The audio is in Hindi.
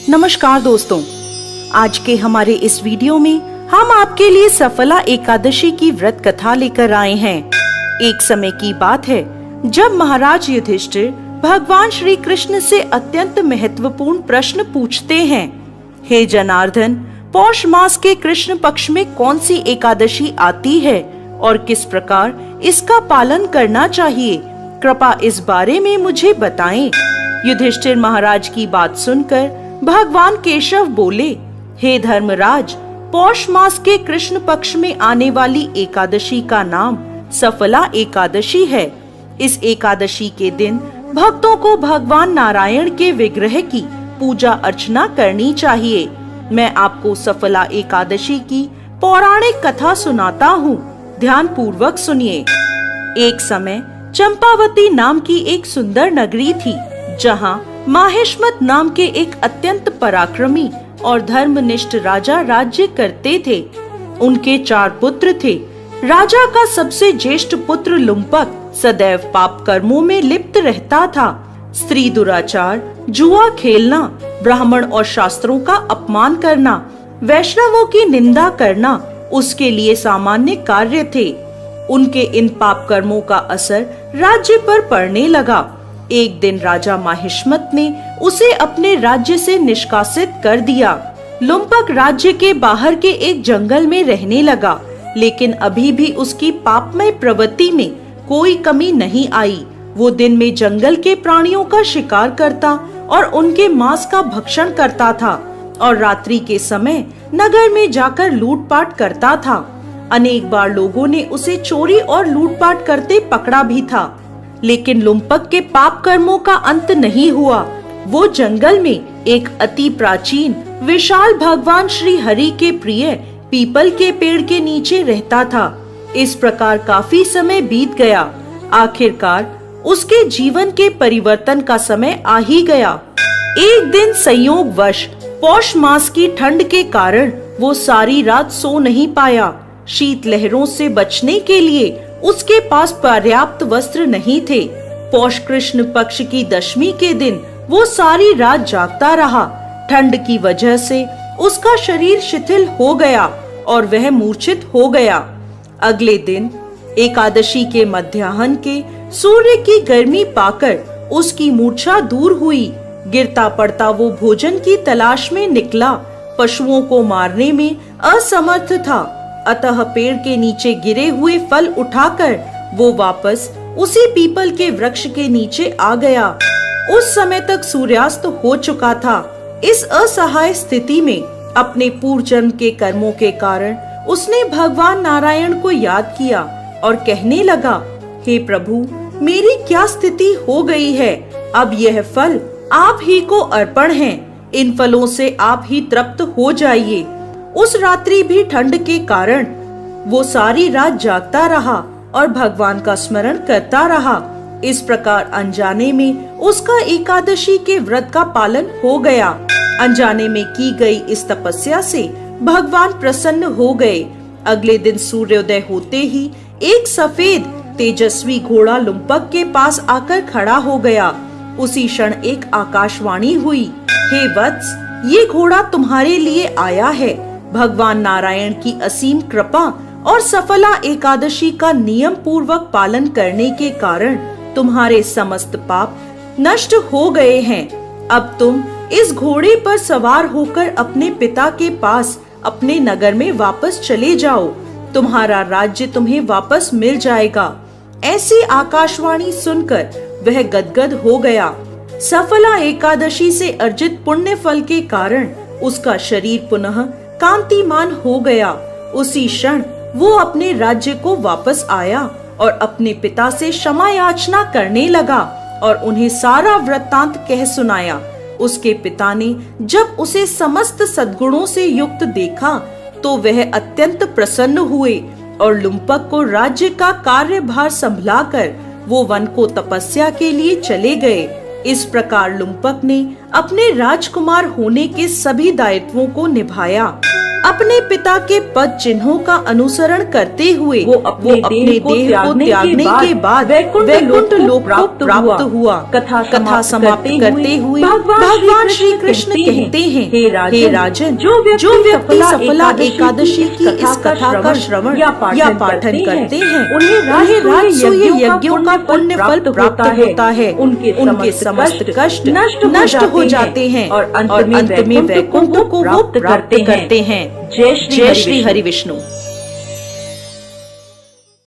नमस्कार दोस्तों, आज के हमारे इस वीडियो में हम आपके लिए सफला एकादशी की व्रत कथा लेकर आए हैं। एक समय की बात है जब महाराज युधिष्ठिर भगवान श्री कृष्ण से अत्यंत महत्वपूर्ण प्रश्न पूछते हैं। हे जनार्दन, पौष मास के कृष्ण पक्ष में कौन सी एकादशी आती है और किस प्रकार इसका पालन करना चाहिए? कृपया इस बारे में मुझे बताएं। युधिष्ठिर महाराज की बात सुनकर भगवान केशव बोले, हे धर्मराज, पौष मास के कृष्ण पक्ष में आने वाली एकादशी का नाम सफला एकादशी है। इस एकादशी के दिन भक्तों को भगवान नारायण के विग्रह की पूजा अर्चना करनी चाहिए। मैं आपको सफला एकादशी की पौराणिक कथा सुनाता हूँ, ध्यान पूर्वक सुनिए। एक समय चंपावती नाम की एक सुंदर नगरी थी, जहाँ माहेश्मत नाम के एक अत्यंत पराक्रमी और धर्मनिष्ठ राजा राज्य करते थे। उनके 4 पुत्र थे। राजा का सबसे ज्येष्ठ पुत्र लुम्पक सदैव पाप कर्मों में लिप्त रहता था। स्त्री दुराचार, जुआ खेलना, ब्राह्मण और शास्त्रों का अपमान करना, वैष्णवों की निंदा करना उसके लिए सामान्य कार्य थे। उनके इन पाप कर्मों का असर राज्य पर पड़ने लगा। एक दिन राजा माहिष्मत ने उसे अपने राज्य से निष्कासित कर दिया। लुम्पक राज्य के बाहर के एक जंगल में रहने लगा, लेकिन अभी भी उसकी पापमय प्रवृत्ति में कोई कमी नहीं आई। वो दिन में जंगल के प्राणियों का शिकार करता और उनके मांस का भक्षण करता था, और रात्रि के समय नगर में जाकर लूटपाट करता था। अनेक बार लोगों ने उसे चोरी और लूटपाट करते पकड़ा भी था, लेकिन लुम्पक के पाप कर्मों का अंत नहीं हुआ। वो जंगल में एक अति प्राचीन विशाल भगवान श्री हरि के प्रिय पीपल के पेड़ के नीचे रहता था। इस प्रकार काफी समय बीत गया। आखिरकार उसके जीवन के परिवर्तन का समय आ ही गया। एक दिन संयोगवश पौष मास की ठंड के कारण वो सारी रात सो नहीं पाया। शीत लहरों से बचने के लिए उसके पास पर्याप्त वस्त्र नहीं थे। पौष कृष्ण पक्ष की दशमी के दिन वो सारी रात जागता रहा। ठंड की वजह से उसका शरीर शिथिल हो गया और वह मूर्छित हो गया। अगले दिन एकादशी के मध्याह्न के सूर्य की गर्मी पाकर उसकी मूर्छा दूर हुई। गिरता पड़ता वो भोजन की तलाश में निकला। पशुओं को मारने में असमर्थ था, अतः पेड़ के नीचे गिरे हुए फल उठाकर वो वापस उसी पीपल के वृक्ष के नीचे आ गया। उस समय तक सूर्यास्त हो चुका था। इस असहाय स्थिति में अपने पूर्व जन्म के कर्मों के कारण उसने भगवान नारायण को याद किया और कहने लगा, हे प्रभु, मेरी क्या स्थिति हो गई है। अब यह फल आप ही को अर्पण हैं। इन फलों से आप ही तृप्त हो जाइए। उस रात्रि भी ठंड के कारण वो सारी रात जागता रहा और भगवान का स्मरण करता रहा। इस प्रकार अनजाने में उसका एकादशी के व्रत का पालन हो गया। अनजाने में की गई इस तपस्या से भगवान प्रसन्न हो गए। अगले दिन सूर्योदय होते ही एक सफेद तेजस्वी घोड़ा लुम्पक के पास आकर खड़ा हो गया। उसी क्षण एक आकाशवाणी हुई, हे वत्स, ये घोड़ा तुम्हारे लिए आया है। भगवान नारायण की असीम कृपा और सफला एकादशी का नियम पूर्वक पालन करने के कारण तुम्हारे समस्त पाप नष्ट हो गए हैं। अब तुम इस घोड़े पर सवार होकर अपने पिता के पास अपने नगर में वापस चले जाओ। तुम्हारा राज्य तुम्हें वापस मिल जाएगा। ऐसी आकाशवाणी सुनकर वह गदगद हो गया। सफला एकादशी से अर्जित पुण्य फल के कारण उसका शरीर पुनः कांतिमान हो गया। उसी क्षण वो अपने राज्य को वापस आया और अपने पिता से क्षमा याचना करने लगा और उन्हें सारा वृत्तांत कह सुनाया। उसके पिता ने जब उसे समस्त सद्गुणों से युक्त देखा तो वह अत्यंत प्रसन्न हुए और लुम्पक को राज्य का कार्यभार संभलाकर वो वन को तपस्या के लिए चले गए। इस प्रकार लुम्पक ने अपने राजकुमार होने के सभी दायित्वों को निभाया। अपने पिता के पद चिन्हों का अनुसरण करते हुए वो अपने देह को त्यागने के बाद वैकुंठ लोक को प्राप्त हुआ। कथा समाप्त करते हुए भगवान श्री कृष्ण कहते हैं, हे राजन, जो व्यक्ति सफला एकादशी की इस कथा का श्रवण या पाठन करते हैं, उन्हें राजसूय यज्ञों का पुण्य फल प्राप्त होता है। उनके समस्त कष्ट नष्ट हो जाते हैं और अंत में वैकुंठ को वो प्राप्त करते हैं। जय श्री हरि विष्णु।